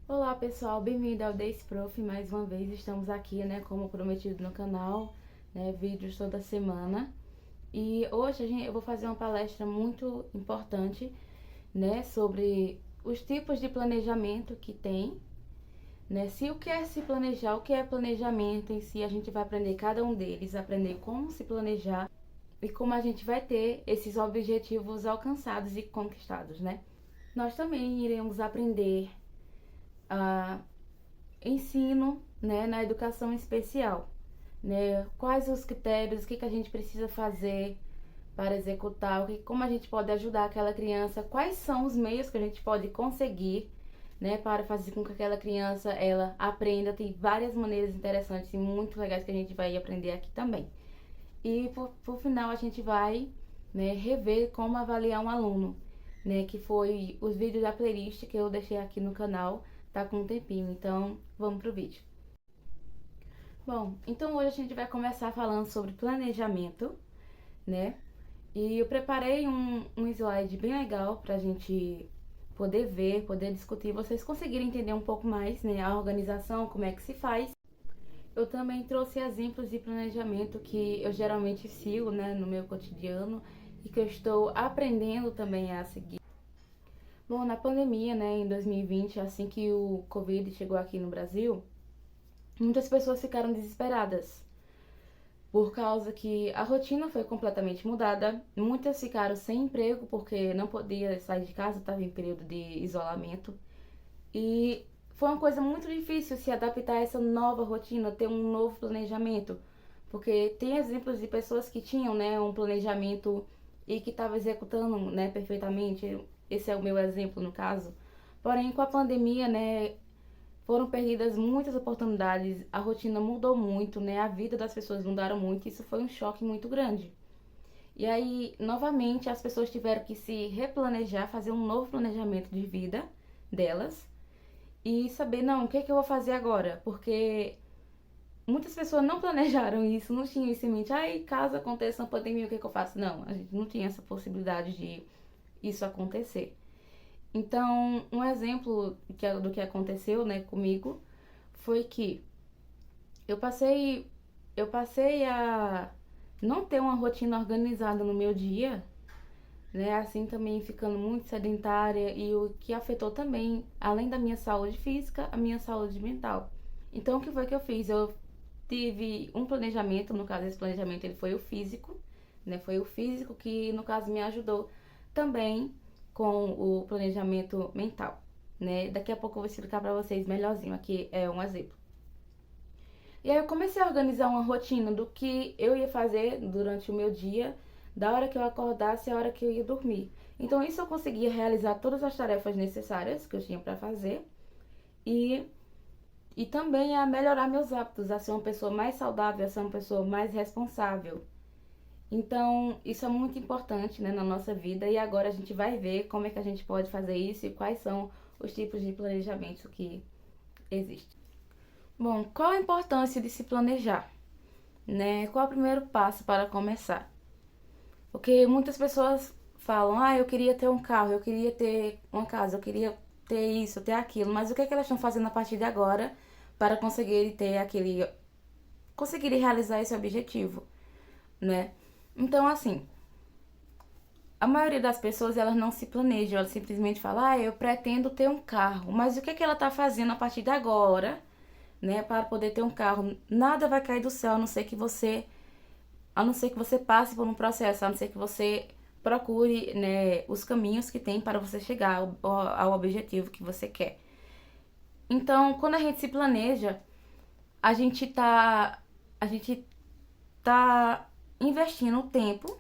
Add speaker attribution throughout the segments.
Speaker 1: Olá pessoal, bem-vindo ao Days Prof. Mais uma vez estamos aqui, como prometido no canal, vídeos toda semana. E hoje eu vou fazer uma palestra muito importante, sobre os tipos de planejamento que tem, se o que é se planejar, o que é planejamento em si, a gente vai aprender cada um deles, aprender como se planejar e como a gente vai ter esses objetivos alcançados e conquistados, Nós também iremos aprender a ensino, na educação especial, Quais os critérios, o que a gente precisa fazer para executar, como a gente pode ajudar aquela criança, quais são os meios que a gente pode conseguir, para fazer com que aquela criança ela aprenda. Tem várias maneiras interessantes e muito legais que a gente vai aprender aqui também. E por final a gente vai, rever como avaliar um aluno, que foi os vídeos da playlist que eu deixei aqui no canal, tá com um tempinho, então vamos pro vídeo. Bom, então hoje a gente vai começar falando sobre planejamento, E eu preparei um slide bem legal pra gente poder ver, poder discutir, vocês conseguirem entender um pouco mais, a organização, como é que se faz. Eu também trouxe exemplos de planejamento que eu geralmente sigo, no meu cotidiano e que eu estou aprendendo também a seguir. Bom, na pandemia, em 2020, assim que o Covid chegou aqui no Brasil, muitas pessoas ficaram desesperadas, por causa que a rotina foi completamente mudada. Muitas ficaram sem emprego porque não podia sair de casa, estava em período de isolamento. E foi uma coisa muito difícil se adaptar a essa nova rotina, ter um novo planejamento. Porque tem exemplos de pessoas que tinham, um planejamento e que estavam executando, perfeitamente. Esse é o meu exemplo no caso. Porém, com a pandemia, foram perdidas muitas oportunidades, a rotina mudou muito, a vida das pessoas mudaram muito, e isso foi um choque muito grande. E aí, novamente, as pessoas tiveram que se replanejar, fazer um novo planejamento de vida delas e saber, não, o que eu vou fazer agora? Porque muitas pessoas não planejaram isso, não tinham isso em mente. Ai, caso aconteça uma pandemia, o que eu faço? Não, a gente não tinha essa possibilidade de isso acontecer. Então, um exemplo do que aconteceu, comigo, foi que eu passei, eu passei a não ter uma rotina organizada no meu dia, assim também ficando muito sedentária, e o que afetou também, além da minha saúde física, a minha saúde mental. Então, o que foi que eu fiz? Eu tive um planejamento, no caso esse planejamento ele foi o físico, Foi o físico que no caso me ajudou também com o planejamento mental, Daqui a pouco eu vou explicar para vocês melhorzinho, aqui é um exemplo. E aí eu comecei a organizar uma rotina do que eu ia fazer durante o meu dia, da hora que eu acordasse e a hora que eu ia dormir. Então isso eu conseguia realizar todas as tarefas necessárias que eu tinha para fazer e também a melhorar meus hábitos, a ser uma pessoa mais saudável, a ser uma pessoa mais responsável. Então, isso é muito importante, na nossa vida, e agora a gente vai ver como é que a gente pode fazer isso e quais são os tipos de planejamento que existem. Bom, qual a importância de se planejar, Qual é o primeiro passo para começar? Porque muitas pessoas falam, eu queria ter um carro, eu queria ter uma casa, eu queria ter isso, ter aquilo, mas o que elas estão fazendo a partir de agora para conseguirem ter conseguirem realizar esse objetivo, Então, assim, a maioria das pessoas, elas não se planejam, elas simplesmente falam, eu pretendo ter um carro, mas o que ela está fazendo a partir de agora, para poder ter um carro? Nada vai cair do céu, a não ser que você passe por um processo, a não ser que você procure, os caminhos que tem para você chegar ao objetivo que você quer. Então, quando a gente se planeja, a gente tá investindo o tempo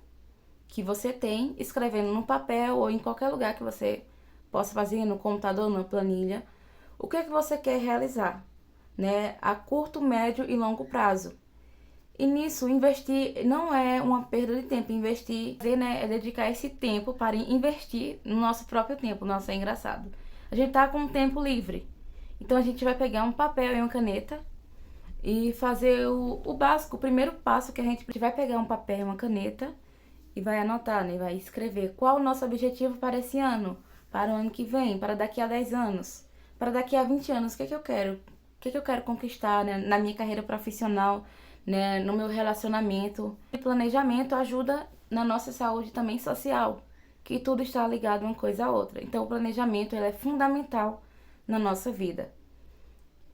Speaker 1: que você tem, escrevendo no papel ou em qualquer lugar que você possa fazer, no computador, na planilha, o que você quer realizar, a curto, médio e longo prazo. E nisso, investir não é uma perda de tempo. Investir, é dedicar esse tempo para investir no nosso próprio tempo. Nossa, é engraçado. A gente tá com um tempo livre. Então a gente vai pegar um papel e uma caneta e fazer o básico, o primeiro passo que a gente vai pegar um papel e uma caneta e vai anotar, Vai escrever qual o nosso objetivo para esse ano, para o ano que vem, para daqui a 10 anos, para daqui a 20 anos, o que é que eu quero? O que é que eu quero conquistar, né, na minha carreira profissional, né, no meu relacionamento. E planejamento ajuda na nossa saúde também social, que tudo está ligado uma coisa à outra. Então, o planejamento ele é fundamental na nossa vida,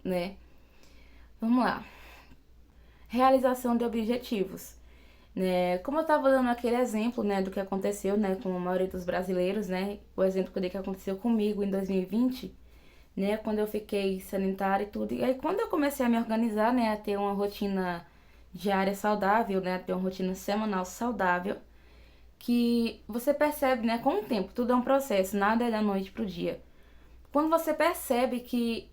Speaker 1: né? Vamos lá. Realização de objetivos. Né? Como eu estava dando aquele exemplo, né, do que aconteceu, né, com a maioria dos brasileiros, né, o exemplo que eu dei que aconteceu comigo em 2020, né, quando eu fiquei sedentária e tudo. E aí, quando eu comecei a me organizar, né, a ter uma rotina diária saudável, né, a ter uma rotina semanal saudável, que você percebe, né, com o tempo, tudo é um processo, nada é da noite pro dia. Quando você percebe que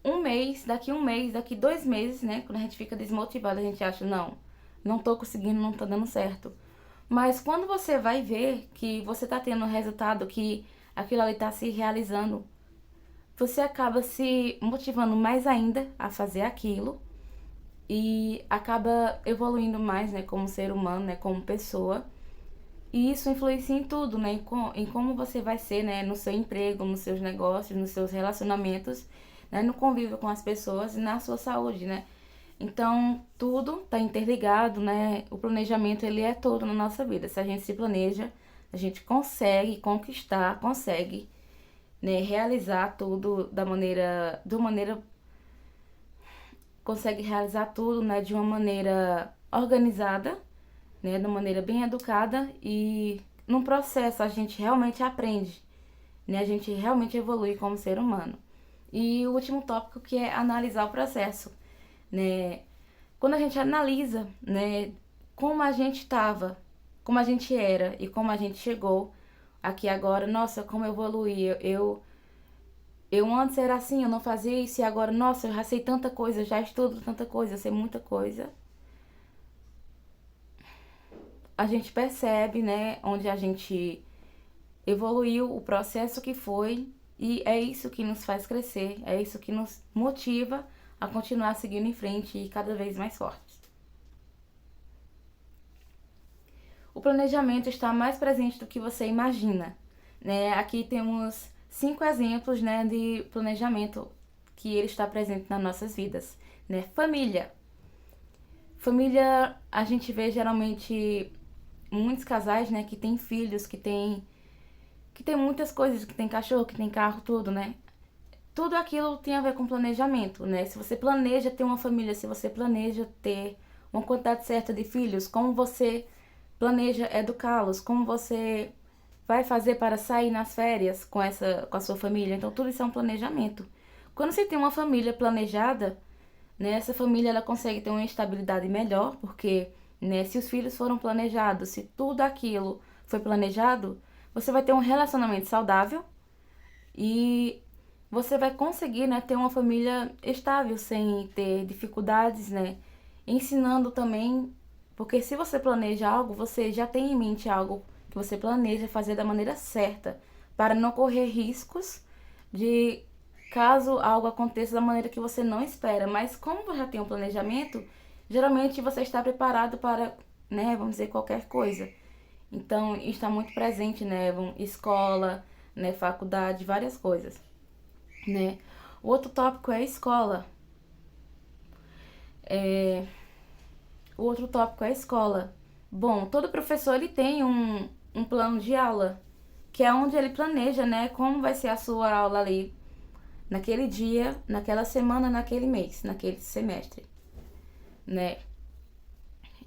Speaker 1: um mês, daqui 2 meses, né, quando a gente fica desmotivado, a gente acha, não tô conseguindo, não tá dando certo. Mas quando você vai ver que você tá tendo um resultado, que aquilo ali tá se realizando, você acaba se motivando mais ainda a fazer aquilo e acaba evoluindo mais, né, como ser humano, né, como pessoa. E isso influencia em tudo, né, em como você vai ser, né, no seu emprego, nos seus negócios, nos seus relacionamentos, né, no convívio com as pessoas e na sua saúde, né. Então, tudo está interligado, né? O planejamento, ele é todo na nossa vida. Se a gente se planeja, a gente consegue conquistar, consegue, né, realizar tudo consegue realizar tudo, né, de uma maneira organizada, né, de uma maneira bem educada e num processo a gente realmente aprende, né? A gente realmente evolui como ser humano. E o último tópico que é analisar o processo, né? Quando a gente analisa, né, como a gente estava, como a gente era e como a gente chegou aqui agora, nossa, como eu evoluí. Eu antes era assim, eu não fazia isso e agora, nossa, eu já sei tanta coisa, já estudo tanta coisa, eu sei muita coisa. A gente percebe, né, onde a gente evoluiu, o processo que foi, e é isso que nos faz crescer, é isso que nos motiva a continuar seguindo em frente e cada vez mais fortes. O planejamento está mais presente do que você imagina, né? Aqui temos 5 exemplos, né, de planejamento que ele está presente nas nossas vidas, né? Família. Família, a gente vê geralmente muitos casais, né, que tem filhos, que tem muitas coisas, que tem cachorro, que tem carro, tudo, né? Tudo aquilo tem a ver com planejamento, né? Se você planeja ter uma família, se você planeja ter uma quantidade certa de filhos, como você planeja educá-los, como você vai fazer para sair nas férias com a sua família. Então, tudo isso é um planejamento. Quando você tem uma família planejada, né, essa família ela consegue ter uma estabilidade melhor, porque, né, se os filhos foram planejados, se tudo aquilo foi planejado, você vai ter um relacionamento saudável e você vai conseguir, né, ter uma família estável sem ter dificuldades, né? Ensinando também, porque se você planeja algo, você já tem em mente algo que você planeja fazer da maneira certa, para não correr riscos de caso algo aconteça da maneira que você não espera. Mas como você já tem um planejamento, geralmente você está preparado para, né, vamos dizer, qualquer coisa. Então, está muito presente, né, escola, né, faculdade, várias coisas, né? O outro tópico é a escola. O outro tópico é a escola. Bom, todo professor ele tem um plano de aula, que é onde ele planeja, né, como vai ser a sua aula ali, naquele dia, naquela semana, naquele mês, naquele semestre, né?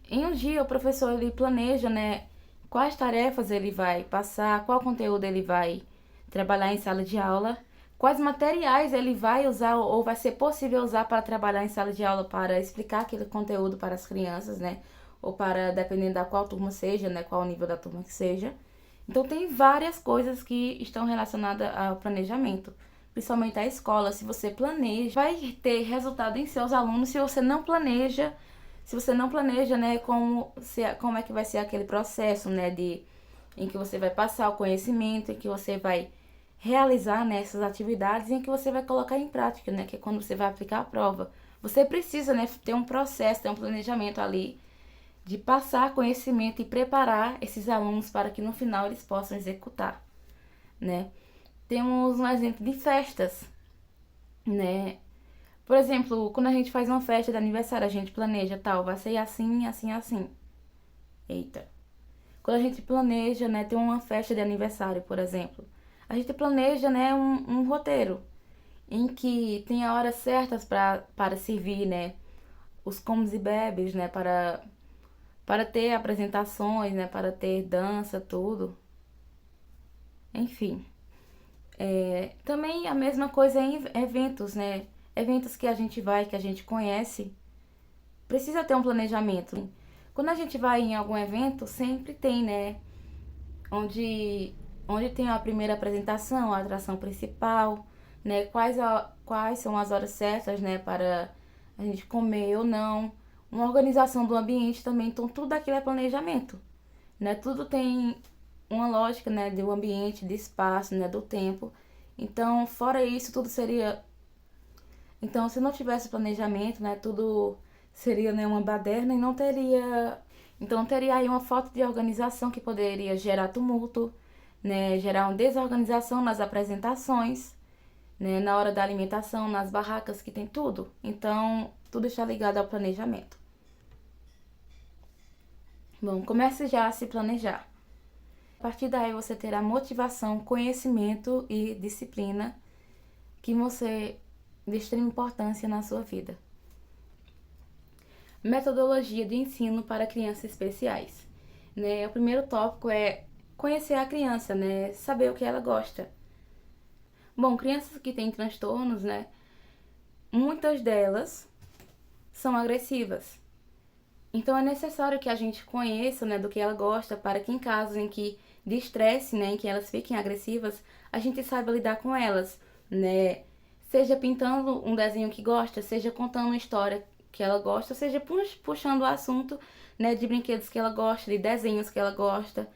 Speaker 1: Em um dia o professor ele planeja, né, quais tarefas ele vai passar, qual conteúdo ele vai trabalhar em sala de aula, quais materiais ele vai usar ou vai ser possível usar para trabalhar em sala de aula para explicar aquele conteúdo para as crianças, né? Ou para, dependendo da qual turma seja, né? Qual nível da turma que seja. Então, tem várias coisas que estão relacionadas ao planejamento, principalmente a escola. Se você planeja, vai ter resultado em seus alunos. Se você não planeja, né, como é que vai ser aquele processo, né, em que você vai passar o conhecimento, em que você vai realizar, né, essas atividades, em que você vai colocar em prática, né, que é quando você vai aplicar a prova. Você precisa, né, ter um processo, ter um planejamento ali de passar conhecimento e preparar esses alunos para que no final eles possam executar, né? Temos um exemplo de festas. né? Por exemplo, quando a gente faz uma festa de aniversário, a gente planeja, tal, vai ser assim, assim, assim. Eita. Quando a gente planeja, né, ter uma festa de aniversário, por exemplo, a gente planeja, né, um roteiro em que tem a horas certas para servir, né, os comes e bebes, né, para ter apresentações, né, para ter dança, tudo. Enfim. Também a mesma coisa em eventos, né? Eventos que a gente vai, que a gente conhece, precisa ter um planejamento. Quando a gente vai em algum evento, sempre tem, né? Onde tem a primeira apresentação, a atração principal, né? Quais são as horas certas, né? Para a gente comer ou não. Uma organização do ambiente também, então tudo aquilo é planejamento, né? Tudo tem uma lógica, né? Do ambiente, de espaço, né? Do tempo. Então, fora isso, tudo seria. Então, se não tivesse planejamento, né? Tudo seria, né, uma baderna e não teria. Então, teria aí uma falta de organização que poderia gerar tumulto, né? Gerar uma desorganização nas apresentações, né? Na hora da alimentação, nas barracas que tem tudo. Então, tudo está ligado ao planejamento. Bom, comece já a se planejar. A partir daí você terá motivação, conhecimento e disciplina que você de extrema importância na sua vida. Metodologia de ensino para crianças especiais. Né? O primeiro tópico é conhecer a criança, né? Saber o que ela gosta. Bom, crianças que têm transtornos, né? Muitas delas são agressivas. Então é necessário que a gente conheça, né, do que ela gosta, para que em casos em que de estresse, né, em que elas fiquem agressivas, a gente saiba lidar com elas, né? Seja pintando um desenho que gosta, seja contando uma história que ela gosta, seja puxando o assunto, né, de brinquedos que ela gosta, de desenhos que ela gosta,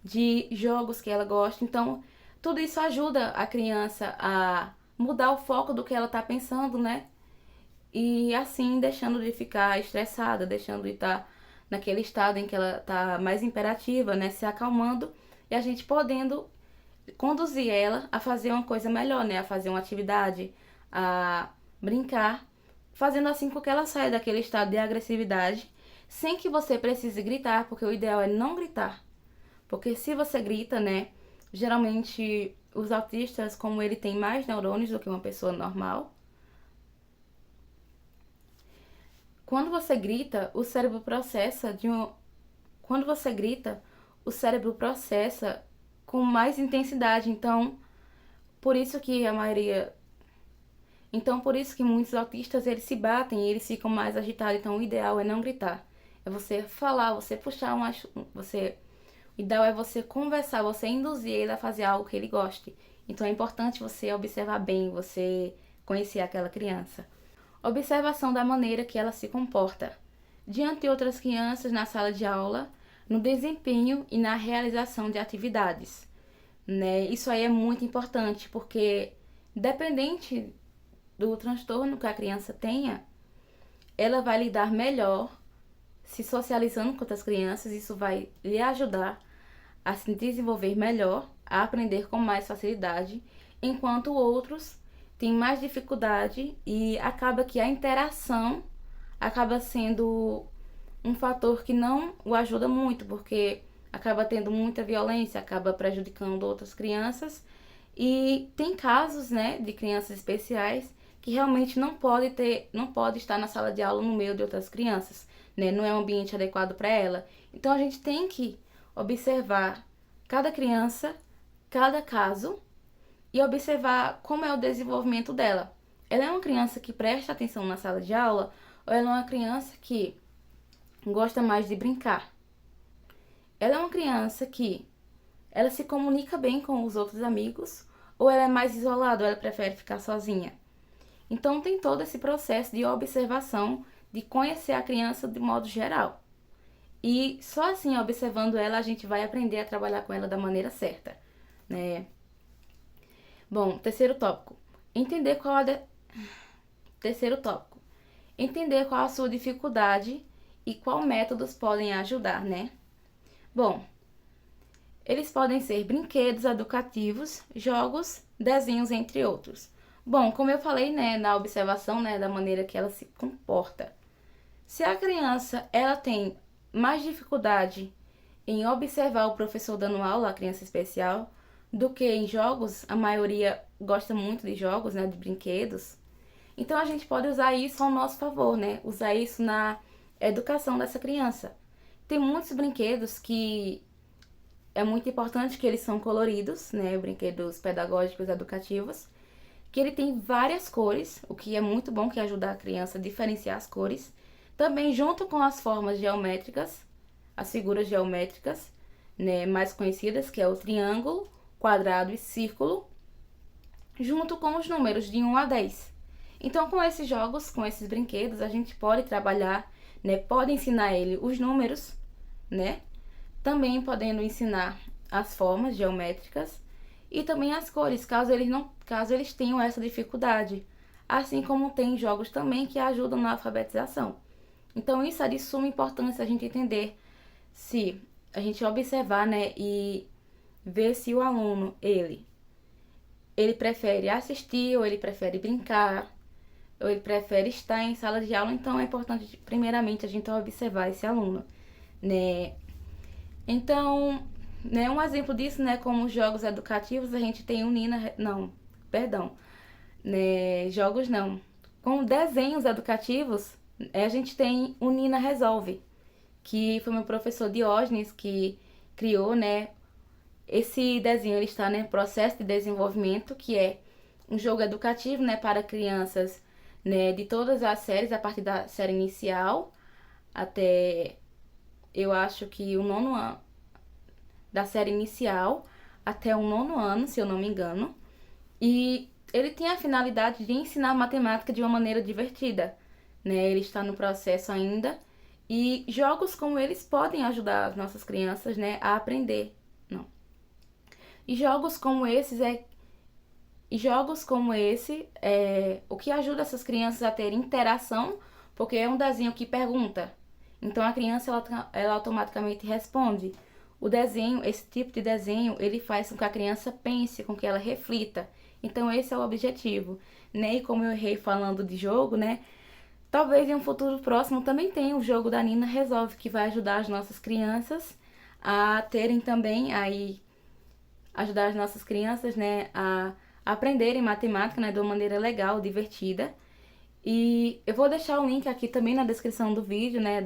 Speaker 1: de jogos que ela gosta. Então, tudo isso ajuda a criança a mudar o foco do que ela tá pensando, né? E assim deixando de ficar estressada, deixando de estar naquele estado em que ela tá mais imperativa, né, se acalmando e a gente podendo conduzir ela a fazer uma coisa melhor, né, a fazer uma atividade, a brincar, fazendo assim com que ela saia daquele estado de agressividade, sem que você precise gritar, porque o ideal é não gritar. Porque se você grita, né, geralmente os autistas, como ele tem mais neurônios do que uma pessoa normal, quando você grita, o cérebro processa quando você grita, o cérebro processa com mais intensidade. Por isso que a maioria, por isso que muitos autistas eles se batem, eles ficam mais agitados. Então, o ideal é não gritar. É você falar, você puxar você, o ideal é você conversar, você induzir ele a fazer algo que ele goste. Então, é importante você observar bem, você conhecer aquela criança. Observação da maneira que ela se comporta diante de outras crianças na sala de aula, no desempenho e na realização de atividades, né? Isso aí é muito importante, porque dependente do transtorno que a criança tenha, ela vai lidar melhor se socializando com outras crianças. Isso vai lhe ajudar a se desenvolver melhor, a aprender com mais facilidade, enquanto outros têm mais dificuldade e acaba que a interação acaba sendo um fator que não o ajuda muito, porque acaba tendo muita violência, acaba prejudicando outras crianças. E tem casos, né, de crianças especiais que realmente não pode estar na sala de aula no meio de outras crianças, né? Não é um ambiente adequado para ela. Então a gente tem que observar cada criança, cada caso e observar como é o desenvolvimento dela. Ela é uma criança que presta atenção na sala de aula ou ela é uma criança que gosta mais de brincar? Ela é uma criança que ela se comunica bem com os outros amigos ou ela é mais isolada ou ela prefere ficar sozinha? Então tem todo esse processo de observação, de conhecer a criança de modo geral. E só assim, observando ela, a gente vai aprender a trabalhar com ela da maneira certa, né? Bom, terceiro tópico. Entender qual a Terceiro tópico. Entender qual a sua dificuldade e qual métodos podem ajudar, né? Bom, eles podem ser brinquedos educativos, jogos, desenhos, entre outros. Bom, como eu falei, né, na observação, né, da maneira que ela se comporta. Se a criança, ela tem mais dificuldade em observar o professor dando aula, a criança especial, do que em jogos, a maioria gosta muito de jogos, né, de brinquedos. Então a gente pode usar isso ao nosso favor, né? Usar isso na educação dessa criança. Tem muitos brinquedos que é muito importante que eles são coloridos, né? Brinquedos pedagógicos educativos, que ele tem várias cores, o que é muito bom, que ajuda a criança a diferenciar as cores. Também junto com as formas geométricas, as figuras geométricas, né, mais conhecidas, que é o triângulo, quadrado e círculo, junto com os números de 1 a 10. Então, com esses jogos, com esses brinquedos, a gente pode trabalhar, né, pode ensinar ele os números, né? Também podendo ensinar as formas geométricas e também as cores, caso eles tenham essa dificuldade. Assim como tem jogos também que ajudam na alfabetização. Então isso é de suma importância a gente entender, se a gente observar, né, e ver se o aluno, ele prefere assistir, ou ele prefere brincar, ou ele prefere estar em sala de aula. Então é importante primeiramente a gente observar esse aluno, né? Então, né, um exemplo disso, né, como jogos educativos, a gente tem o Nina, não, perdão, né, jogos não. Com desenhos educativos, a gente tem o Nina Resolve, que foi meu professor Diógenes que criou, né, esse desenho. Ele está em processo de desenvolvimento, que é um jogo educativo, né, para crianças, né, de todas as séries, a partir da série inicial até, eu acho que o nono ano, da série inicial até o nono ano, se eu não me engano. E ele tem a finalidade de ensinar matemática de uma maneira divertida, né? Ele está no processo ainda. E jogos como eles podem ajudar as nossas crianças, né, a aprender. Não. E jogos como esse o que ajuda essas crianças a ter interação, porque é um desenho que pergunta. Então a criança ela automaticamente responde. O desenho, esse tipo de desenho, ele faz com que a criança pense, com que ela reflita. Então esse é o objetivo, né? E como eu errei falando de jogo, né? Talvez em um futuro próximo também tenha o jogo da Nina Resolve, que vai ajudar as nossas crianças a terem também aí, ajudar as nossas crianças, né, a aprenderem matemática, né, de uma maneira legal, divertida. E eu vou deixar o link aqui também na descrição do vídeo, né,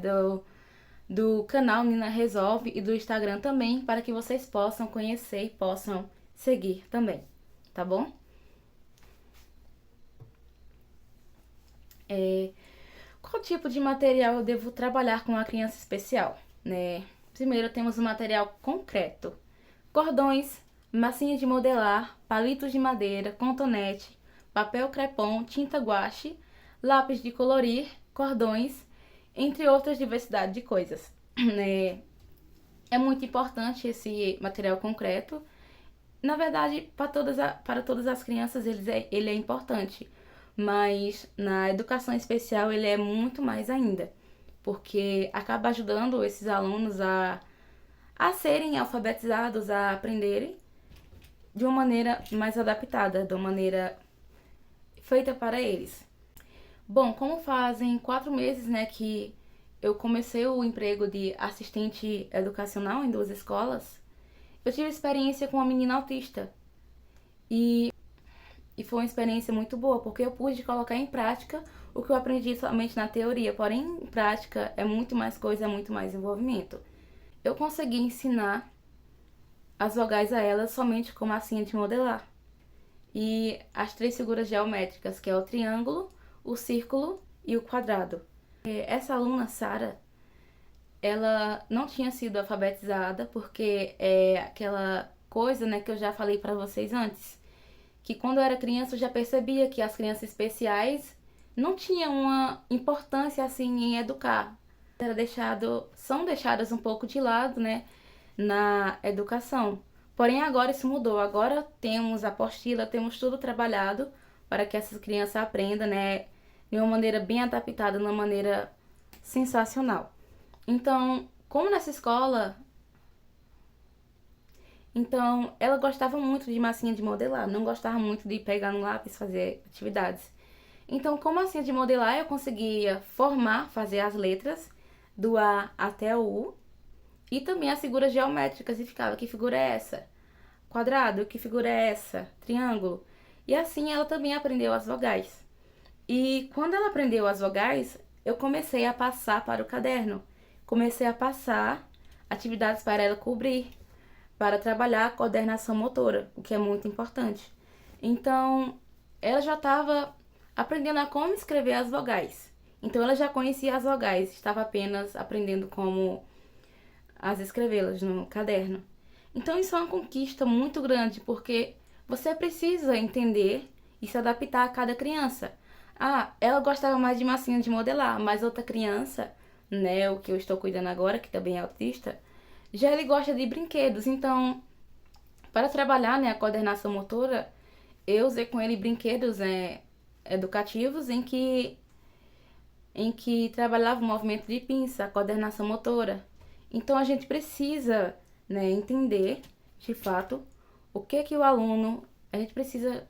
Speaker 1: do canal Nina Resolve e do Instagram também, para que vocês possam conhecer e possam seguir também, tá bom? Qual tipo de material eu devo trabalhar com a criança especial, né? Primeiro temos o material concreto: cordões, massinha de modelar, palitos de madeira, cotonete, papel crepom, tinta guache, lápis de colorir, cordões, entre outras diversidade de coisas, né? É muito importante esse material concreto. Na verdade, para todas as crianças ele é importante, mas na educação especial ele é muito mais ainda, porque acaba ajudando esses alunos a serem alfabetizados, a aprenderem de uma maneira mais adaptada, de uma maneira feita para eles. Bom, como fazem 4 meses, né, que eu comecei o emprego de assistente educacional em 2 escolas, eu tive experiência com uma menina autista. E foi uma experiência muito boa, porque eu pude colocar em prática o que eu aprendi somente na teoria. Porém, em prática é muito mais coisa, é muito mais envolvimento. Eu consegui ensinar as vogais a ela somente com massinha de modelar. E as 3 figuras geométricas, que é o triângulo, o círculo e o quadrado. Essa aluna, Sara, ela não tinha sido alfabetizada, porque é aquela coisa, né, que eu já falei para vocês antes, que quando eu era criança eu já percebia que as crianças especiais não tinham uma importância assim em educar. São deixadas um pouco de lado, né, na educação. Porém agora isso mudou. Agora temos a apostila, temos tudo trabalhado para que essas crianças aprendam, né, de uma maneira bem adaptada, de uma maneira sensacional. Então, como nessa escola Então, ela gostava muito de massinha de modelar, não gostava muito de pegar no lápis fazer atividades. Então, com massinha de modelar, eu conseguia formar, fazer as letras do A até o U e também as figuras geométricas e ficava, que figura é essa? Quadrado, que figura é essa? Triângulo. E assim ela também aprendeu as vogais. E quando ela aprendeu as vogais, eu comecei a passar para o caderno. Comecei a passar atividades para ela cobrir, para trabalhar a coordenação motora, o que é muito importante. Então, ela já estava aprendendo a como escrever as vogais. Então, ela já conhecia as vogais, estava apenas aprendendo como as escrevê-las no caderno. Então, isso é uma conquista muito grande, porque você precisa entender e se adaptar a cada criança. Ah, ela gostava mais de massinha de modelar, mas outra criança, né, o que eu estou cuidando agora, que também é autista, já ele gosta de brinquedos. Então, para trabalhar, né, a coordenação motora, eu usei com ele brinquedos educativos em que trabalhava o movimento de pinça, a coordenação motora. Então, a gente precisa, né, entender, de fato, o que o aluno... A gente precisa...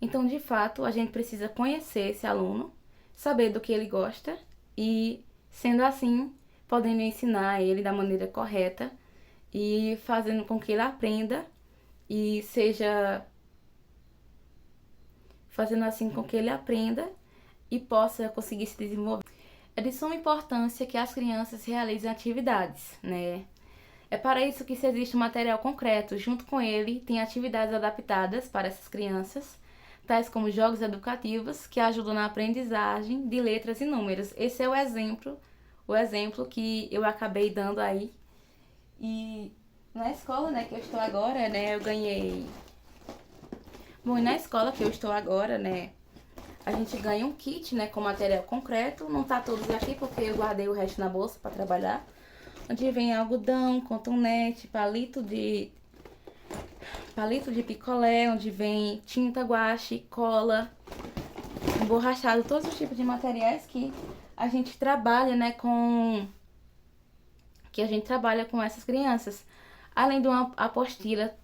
Speaker 1: Então, de fato, a gente precisa conhecer esse aluno, saber do que ele gosta e, sendo assim, podendo ensinar ele da maneira correta e fazendo com que ele aprenda e seja... Fazendo assim com que ele aprenda e possa conseguir se desenvolver. É de suma importância que as crianças realizem atividades, né? É para isso que se existe um material concreto. Junto com ele, tem atividades adaptadas para essas crianças, tais como jogos educativos que ajudam na aprendizagem de letras e números. Esse é o exemplo que eu acabei dando aí. E na escola, né, que eu estou agora, né, eu ganhei... Bom, e na escola que eu estou agora, né, a gente ganha um kit, né, com material concreto. Não tá todos aqui porque eu guardei o resto na bolsa para trabalhar. Onde vem algodão, cotonete, palito de picolé, onde vem tinta, guache, cola, emborrachado, todos os tipos de materiais que a gente trabalha, né, com essas crianças. Além de uma apostila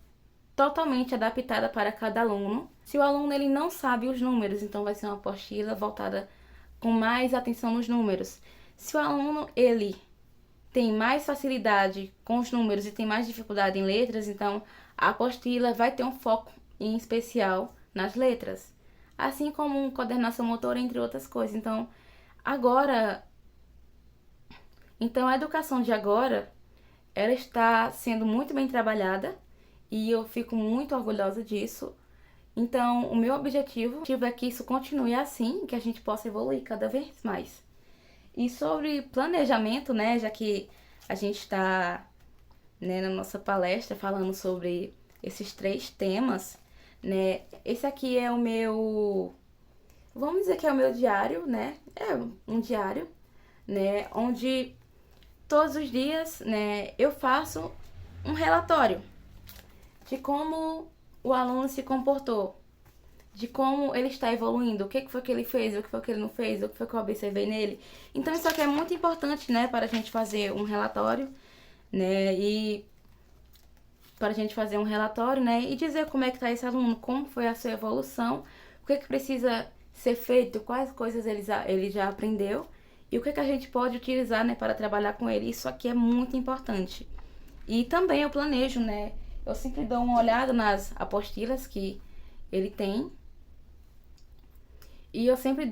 Speaker 1: totalmente adaptada para cada aluno. Se o aluno ele não sabe os números, então vai ser uma apostila voltada com mais atenção nos números. Se o aluno ele tem mais facilidade com os números e tem mais dificuldade em letras, então a apostila vai ter um foco em especial nas letras, assim como coordenação motora, entre outras coisas. Então, a educação de agora, ela está sendo muito bem trabalhada e eu fico muito orgulhosa disso. Então, o meu objetivo é que isso continue assim, que a gente possa evoluir cada vez mais. E sobre planejamento, né, já que a gente está, né, na nossa palestra falando sobre esses 3 temas, né, esse aqui é o meu, vamos dizer que é o meu diário, né, é um diário, né, onde todos os dias, né, eu faço um relatório de como o aluno se comportou, de como ele está evoluindo, o que foi que ele fez, o que foi que ele não fez, o que foi que eu observei nele. Então, isso aqui é muito importante, né, para a gente fazer um relatório, né, e dizer como é que está esse aluno, como foi a sua evolução, o que precisa ser feito, quais coisas ele já aprendeu e o que a gente pode utilizar, né, para trabalhar com ele. Isso aqui é muito importante. E também eu planejo, né, eu sempre dou uma olhada nas apostilas que ele tem. E eu sempre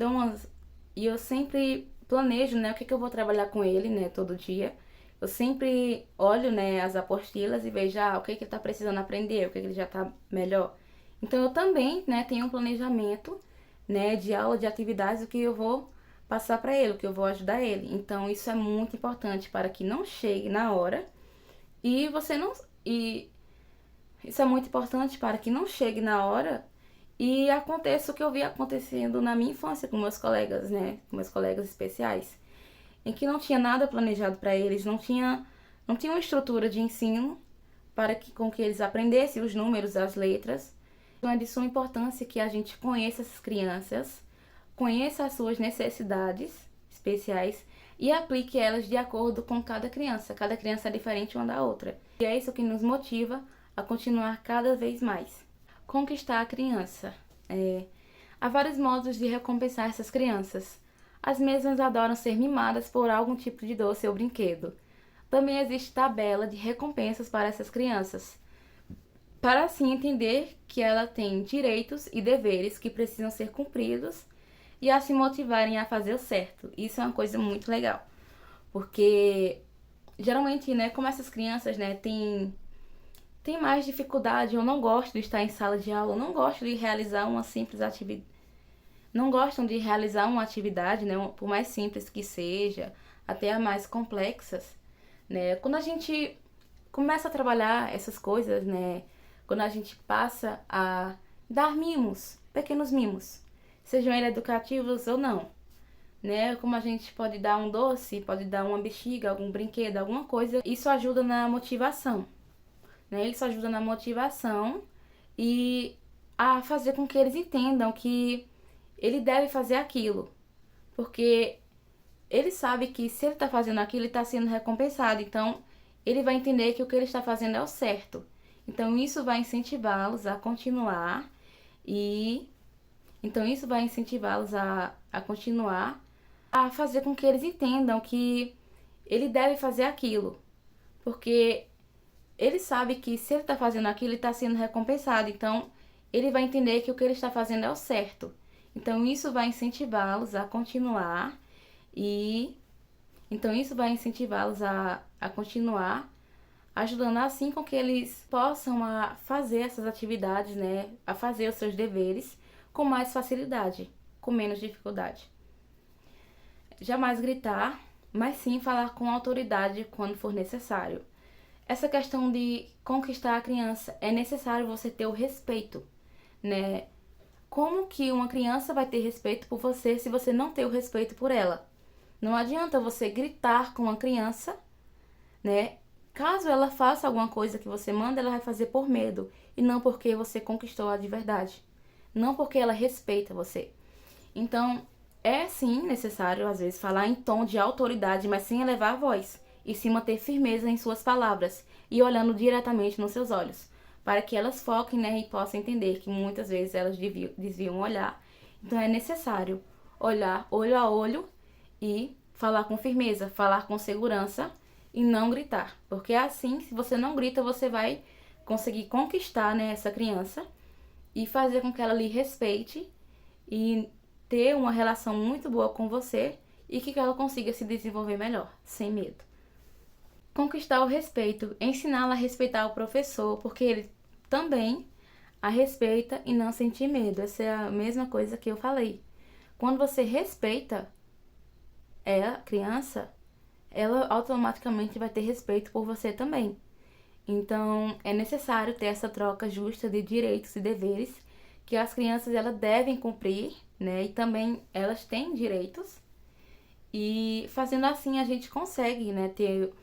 Speaker 1: planejo, né, o que eu vou trabalhar com ele, né, todo dia. Eu sempre olho, né, as apostilas e vejo o que ele tá precisando aprender, o que ele já tá melhor. Então, eu também, né, tenho um planejamento, né, de aula, de atividades, o que eu vou passar para ele, o que eu vou ajudar ele. Então, isso é muito importante para que não chegue na hora e você não... Isso é muito importante para que não chegue na hora e aconteça o que eu vi acontecendo na minha infância com meus colegas, né? Com meus colegas especiais. Em que não tinha nada planejado para eles, não tinha uma estrutura de ensino com que eles aprendessem os números, as letras. Então é de suma importância que a gente conheça essas crianças, conheça as suas necessidades especiais e aplique elas de acordo com cada criança. Cada criança é diferente uma da outra. E é isso que nos motiva a continuar cada vez mais. Conquistar a criança. Há vários modos de recompensar essas crianças. As mesmas adoram ser mimadas por algum tipo de doce ou brinquedo. Também existe tabela de recompensas para essas crianças, para assim entender que ela tem direitos e deveres que precisam ser cumpridos e a se motivarem a fazer o certo. Isso é uma coisa muito legal, porque geralmente, né, como essas crianças, né, tem mais dificuldade, ou não gostam de estar em sala de aula, ou não gostam de realizar uma simples atividade, não gostam de realizar uma atividade, né, por mais simples que seja, até as mais complexas, né? Quando a gente começa a trabalhar essas coisas, né, quando a gente passa a dar mimos, pequenos mimos, sejam eles educativos ou não, né? Como a gente pode dar um doce, pode dar uma bexiga, algum brinquedo, alguma coisa, isso ajuda na motivação, né? Isso ajuda na motivação e a fazer com que eles entendam que ele deve fazer aquilo, porque ele sabe que se ele está fazendo aquilo, ele está sendo recompensado. Então, ele vai entender que o que ele está fazendo é o certo. Então, isso vai incentivá-los a continuar a fazer com que eles entendam que ele deve fazer aquilo, porque ele sabe que se ele está fazendo aquilo, ele está sendo recompensado. Então, ele vai entender que o que ele está fazendo é o certo. Então, isso vai incentivá-los a continuar ajudando assim com que eles possam a fazer essas atividades, né, a fazer os seus deveres com mais facilidade, com menos dificuldade. Jamais gritar, mas sim falar com autoridade quando for necessário. Essa questão de conquistar a criança, é necessário você ter o respeito, né? Como que uma criança vai ter respeito por você se você não ter o respeito por ela? Não adianta você gritar com uma criança, né? Caso ela faça alguma coisa que você manda, ela vai fazer por medo e não porque você conquistou-a de verdade. Não porque ela respeita você. Então, é sim necessário, às vezes, falar em tom de autoridade, mas sem elevar a voz. E se manter firmeza em suas palavras e olhando diretamente nos seus olhos, para que elas foquem, né, e possam entender que muitas vezes elas desviam olhar. Então é necessário olhar olho a olho e falar com firmeza, falar com segurança e não gritar. Porque assim, se você não grita, você vai conseguir conquistar, né, essa criança e fazer com que ela lhe respeite e ter uma relação muito boa com você e que ela consiga se desenvolver melhor, sem medo. Conquistar o respeito, ensiná-la a respeitar o professor, porque ele também a respeita e não sentir medo. Essa é a mesma coisa que eu falei. Quando você respeita a criança, ela automaticamente vai ter respeito por você também. Então, é necessário ter essa troca justa de direitos e deveres que as crianças elas devem cumprir, né? E também elas têm direitos. E fazendo assim a gente consegue, né, ter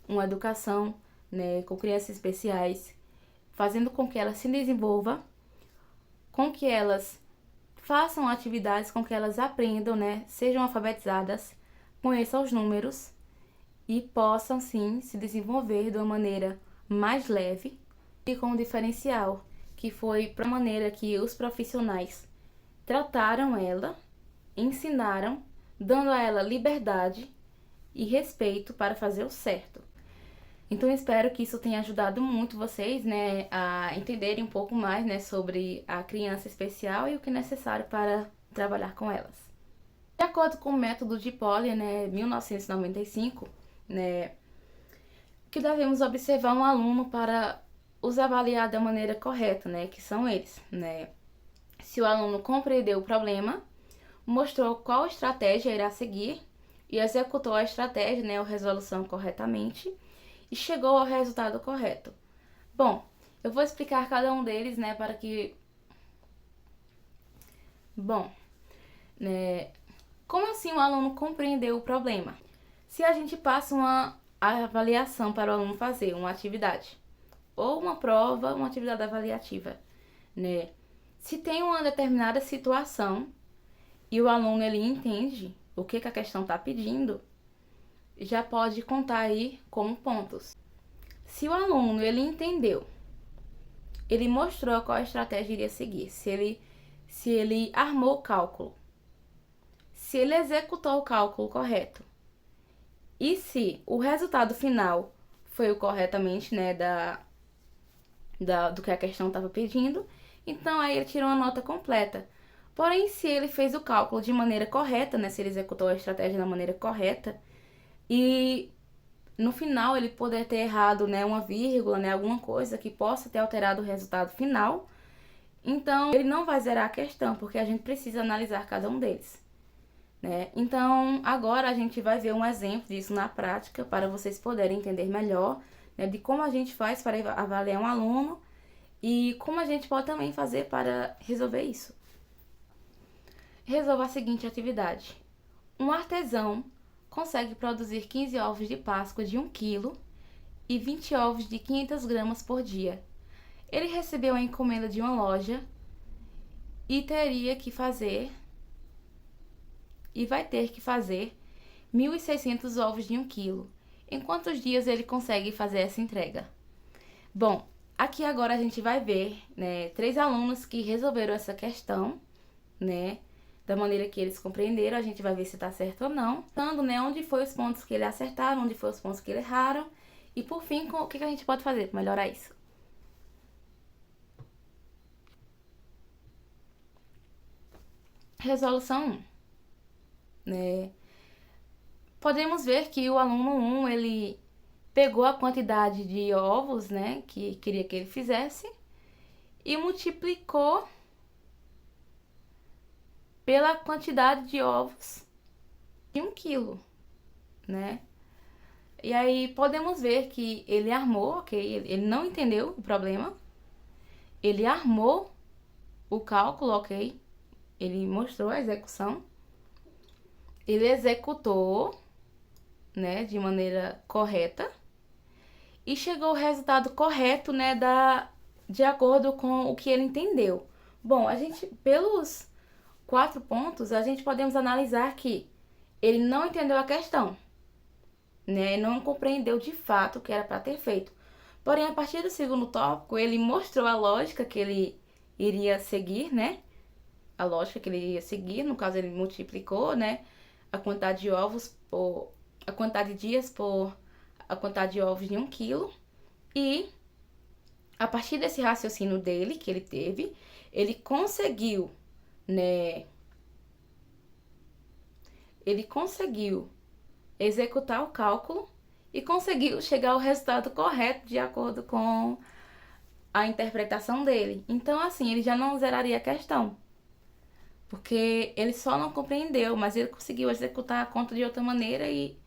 Speaker 1: uma educação, né, com crianças especiais, fazendo com que elas se desenvolvam, com que elas façam atividades, com que elas aprendam, né, sejam alfabetizadas, conheçam os números e possam sim se desenvolver de uma maneira mais leve e com um diferencial, que foi para a maneira que os profissionais trataram ela, ensinaram, dando a ela liberdade e respeito para fazer o certo. Então, eu espero que isso tenha ajudado muito vocês, né, a entenderem um pouco mais, né, sobre a criança especial e o que é necessário para trabalhar com elas. De acordo com o método de Polya, né, 1995, né, que devemos observar um aluno para os avaliar da maneira correta, né, que são eles, né. Se o aluno compreendeu o problema, mostrou qual estratégia irá seguir e executou a estratégia, né, ou resolução corretamente, e chegou ao resultado correto. Bom, eu vou explicar cada um deles, né, para que... Bom, né, como assim o aluno compreendeu o problema? Se a gente passa uma avaliação para o aluno fazer uma atividade, ou uma prova, uma atividade avaliativa, né, se tem uma determinada situação e o aluno ele entende o que a questão está pedindo, já pode contar aí como pontos. Se o aluno ele entendeu, ele mostrou qual estratégia iria seguir, se ele armou o cálculo, se ele executou o cálculo correto e se o resultado final foi o corretamente, né, do que a questão estava pedindo, então aí ele tirou uma nota completa. Porém, se ele fez o cálculo de maneira correta, né, se ele executou a estratégia da maneira correta, e no final ele poder ter errado, né, uma vírgula, né, alguma coisa que possa ter alterado o resultado final, então ele não vai zerar a questão, porque a gente precisa analisar cada um deles, né? Então, agora a gente vai ver um exemplo disso na prática para vocês poderem entender melhor, né, de como a gente faz para avaliar um aluno e como a gente pode também fazer para resolver isso. Resolva a seguinte atividade. Um artesão consegue produzir 15 ovos de Páscoa de 1 kg e 20 ovos de 500 gramas por dia. Ele recebeu a encomenda de uma loja e vai ter que fazer 1.600 ovos de 1 kg. Em quantos dias ele consegue fazer essa entrega? Bom, aqui agora a gente vai ver, né, 3 alunos que resolveram essa questão, né, da maneira que eles compreenderam. A gente vai ver se tá certo ou não. Dando, né, onde foi os pontos que ele acertaram, onde foi os pontos que ele erraram. E por fim, o que a gente pode fazer para melhorar isso? Resolução 1. Né? Podemos ver que o aluno 1, ele pegou a quantidade de ovos, né, que queria que ele fizesse e multiplicou pela quantidade de ovos de 1 quilo, né? E aí podemos ver que ele armou, ok? Ele não entendeu o problema. Ele armou o cálculo, ok? Ele mostrou a execução. Ele executou, né, de maneira correta. E chegou ao resultado correto, né, de acordo com o que ele entendeu. Bom, a gente, pelos 4 pontos, a gente podemos analisar que ele não entendeu a questão, né? Não compreendeu de fato o que era para ter feito. Porém, a partir do segundo tópico, ele mostrou a lógica que ele iria seguir, né? A lógica que ele iria seguir, no caso ele multiplicou, né, a quantidade de ovos por a quantidade de dias por a quantidade de ovos de 1 quilo. E a partir desse raciocínio dele, que ele teve, ele conseguiu, né, ele conseguiu executar o cálculo e conseguiu chegar ao resultado correto de acordo com a interpretação dele. Então, assim, ele já não zeraria a questão, porque ele só não compreendeu, mas ele conseguiu executar a conta de outra maneira e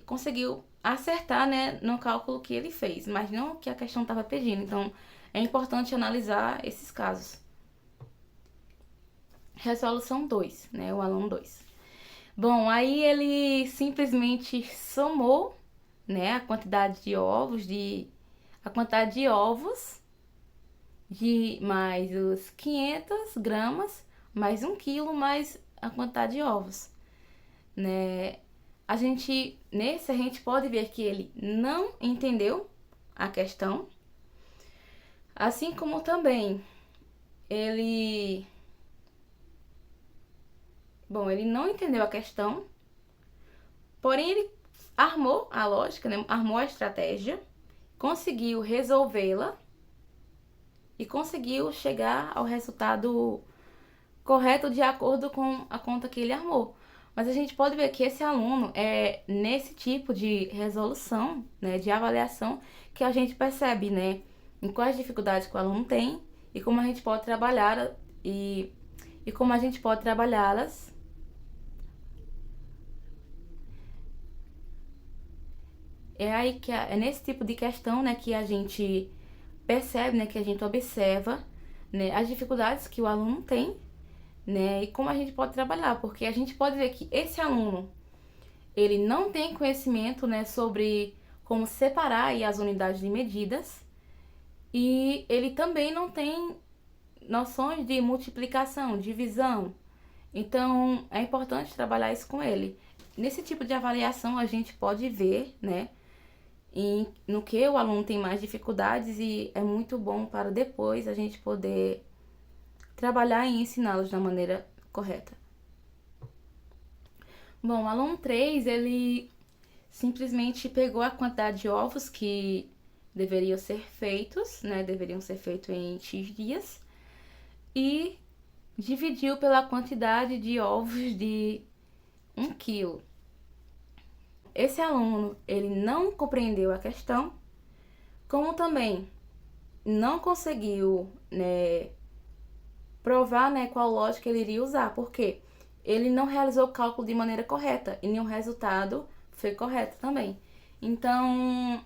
Speaker 1: conseguiu acertar, né, no cálculo que ele fez, mas não o que a questão estava pedindo. Então, é importante analisar esses casos. Resolução 2, né, o aluno 2. Bom, aí ele simplesmente somou, né, a quantidade de ovos de mais os 500 gramas, mais 1 quilo, mais a quantidade de ovos, né? Nesse a gente pode ver que ele não entendeu a questão, assim como também ele não entendeu a questão, porém ele armou a lógica, né? Armou a estratégia, conseguiu resolvê-la e conseguiu chegar ao resultado correto de acordo com a conta que ele armou. Mas a gente pode ver que esse aluno é nesse tipo de resolução, né, de avaliação, que a gente percebe, né, em quais dificuldades que o aluno tem e como a gente pode trabalhar e como a gente pode trabalhá-las. É nesse tipo de questão, né, que a gente percebe, né, que a gente observa, né, as dificuldades que o aluno tem, né, e como a gente pode trabalhar, porque a gente pode ver que esse aluno, ele não tem conhecimento, né, sobre como separar aí as unidades de medidas, e ele também não tem noções de multiplicação, divisão. Então, é importante trabalhar isso com ele. nesse tipo de avaliação a gente pode ver, né, no que o aluno tem mais dificuldades e é muito bom para depois a gente poder trabalhar e ensiná-los da maneira correta. Bom, o aluno 3, ele simplesmente pegou a quantidade de ovos que deveriam ser feitos, né, deveriam ser feitos em X dias, e dividiu pela quantidade de ovos de 1 quilo. Esse aluno, ele não compreendeu a questão, como também não conseguiu, né, provar, né, qual lógica ele iria usar, porque ele não realizou o cálculo de maneira correta e nenhum resultado foi correto também. Então,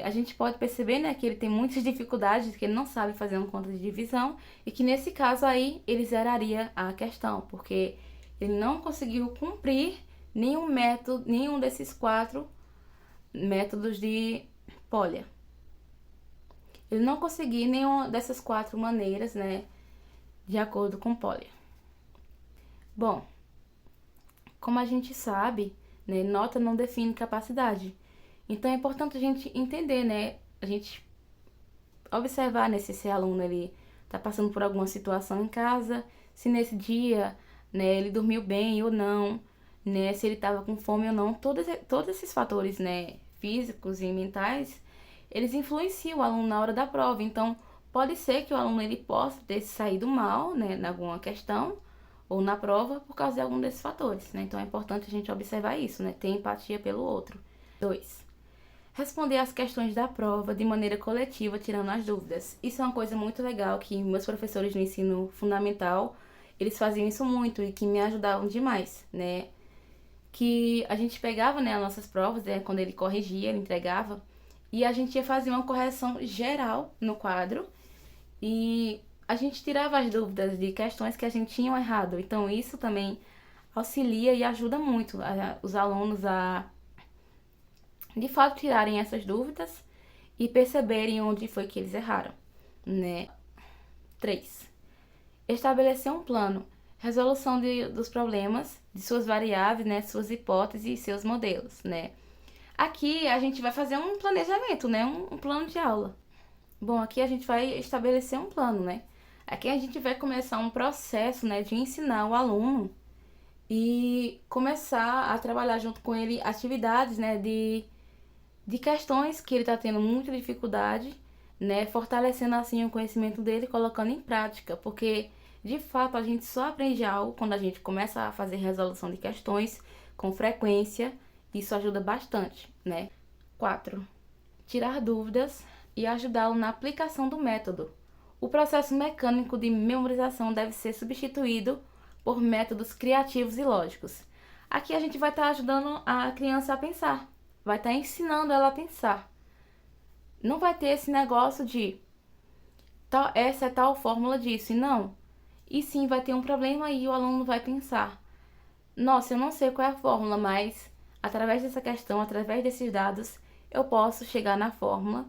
Speaker 1: a gente pode perceber, né, que ele tem muitas dificuldades, que ele não sabe fazer uma conta de divisão e que nesse caso aí ele zeraria a questão, porque ele não conseguiu cumprir nenhum desses 4 métodos de Polya. Ele não conseguiu nenhuma dessas 4 maneiras, né, de acordo com Polya. Bom, como a gente sabe, né, nota não define capacidade. Então é importante a gente entender, né, a gente observar, né, se esse aluno ele tá passando por alguma situação em casa, se nesse dia, né, ele dormiu bem ou não, né, se ele estava com fome ou não, todos esses fatores, né, físicos e mentais, eles influenciam o aluno na hora da prova. Então, pode ser que o aluno ele possa ter saído mal, né, em alguma questão ou na prova por causa de algum desses fatores, né? Então, é importante a gente observar isso, né, ter empatia pelo outro. 2. Responder às questões da prova de maneira coletiva, tirando as dúvidas. Isso é uma coisa muito legal que meus professores no ensino fundamental, eles faziam isso muito e que me ajudavam demais, né? Que a gente pegava, né, as nossas provas, né, quando ele corrigia, ele entregava, e a gente ia fazer uma correção geral no quadro e a gente tirava as dúvidas de questões que a gente tinha errado. Então, isso também auxilia e ajuda muito os alunos a, de fato, tirarem essas dúvidas e perceberem onde foi que eles erraram, né? 3. Estabelecer um plano. Resolução dos problemas, de suas variáveis, né? Suas hipóteses e seus modelos, né? Aqui a gente vai fazer um planejamento, né? Um plano de aula. Bom, aqui a gente vai estabelecer um plano, né? Aqui a gente vai começar um processo, né, de ensinar o aluno e começar a trabalhar junto com ele atividades, né, de questões que ele está tendo muita dificuldade, né, fortalecendo assim o conhecimento dele, colocando em prática, porque de fato a gente só aprende algo quando a gente começa a fazer resolução de questões com frequência. Isso ajuda bastante, né? 4. Tirar dúvidas e ajudá-lo na aplicação do método. O processo mecânico de memorização deve ser substituído por métodos criativos e lógicos. Aqui a gente vai estar ajudando a criança a pensar, vai estar ensinando ela a pensar. Não vai ter esse negócio de essa é tal fórmula disso, e não. E sim, vai ter um problema e o aluno vai pensar: nossa, eu não sei qual é a fórmula, mas através dessa questão, através desses dados, eu posso chegar na fórmula.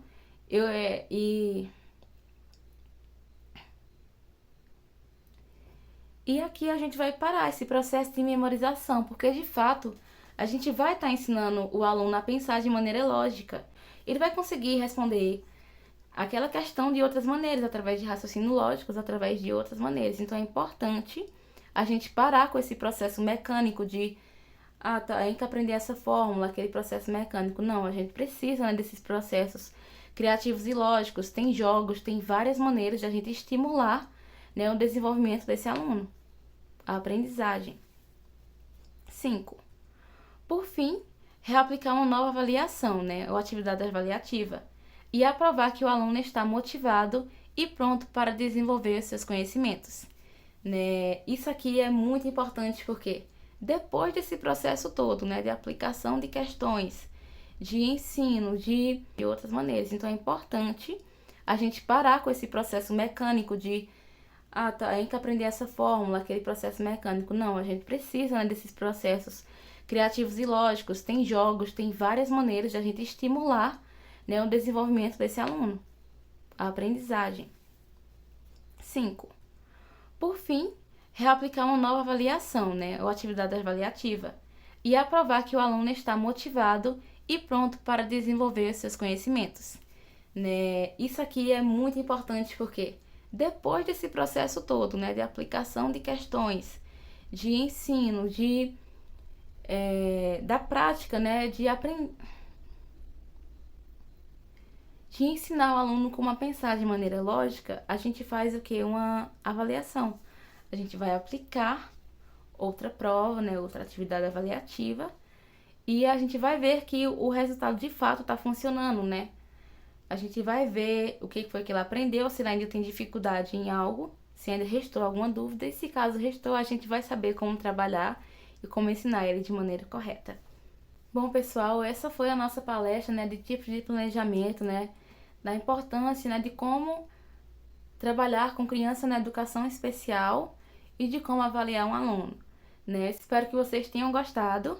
Speaker 1: E aqui a gente vai parar esse processo de memorização, porque de fato a gente vai estar ensinando o aluno a pensar de maneira lógica. Ele vai conseguir responder aquela questão de outras maneiras, através de raciocínios lógicos, através de outras maneiras. Então é importante a gente parar com esse processo mecânico de tem que aprender essa fórmula, aquele processo mecânico. Não, a gente precisa, né, desses processos criativos e lógicos. Tem jogos, tem várias maneiras de a gente estimular, né, o desenvolvimento desse aluno, a aprendizagem. 5. Por fim, reaplicar uma nova avaliação, né, ou atividade avaliativa, e aprovar que o aluno está motivado e pronto para desenvolver seus conhecimentos, né? Isso aqui é muito importante porque depois desse processo todo, né, de aplicação de questões, de ensino, de outras maneiras, então é importante a gente parar com esse processo mecânico de tem que aprender essa fórmula, aquele processo mecânico. Não, a gente precisa, né, desses processos criativos e lógicos. Tem jogos, tem várias maneiras de a gente estimular, né, o desenvolvimento desse aluno, a aprendizagem. 5. Por fim, reaplicar uma nova avaliação, né, ou atividade avaliativa, e aprovar que o aluno está motivado e pronto para desenvolver seus conhecimentos, né? Isso aqui é muito importante porque depois desse processo todo, né, de aplicação de questões, de ensino, da prática, né, de ensinar o aluno como a pensar de maneira lógica, a gente faz o que? Uma avaliação. A gente vai aplicar outra prova, né, outra atividade avaliativa, e a gente vai ver que o resultado de fato está funcionando, né? A gente vai ver o que foi que ele aprendeu, se ele ainda tem dificuldade em algo, se ainda restou alguma dúvida, e se caso restou, a gente vai saber como trabalhar e como ensinar ele de maneira correta. Bom, pessoal, essa foi a nossa palestra, né, de tipos de planejamento, né, da importância, né, de como trabalhar com criança na educação especial e de como avaliar um aluno, né? Espero que vocês tenham gostado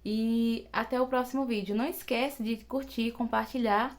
Speaker 1: e até o próximo vídeo. Não esquece de curtir, compartilhar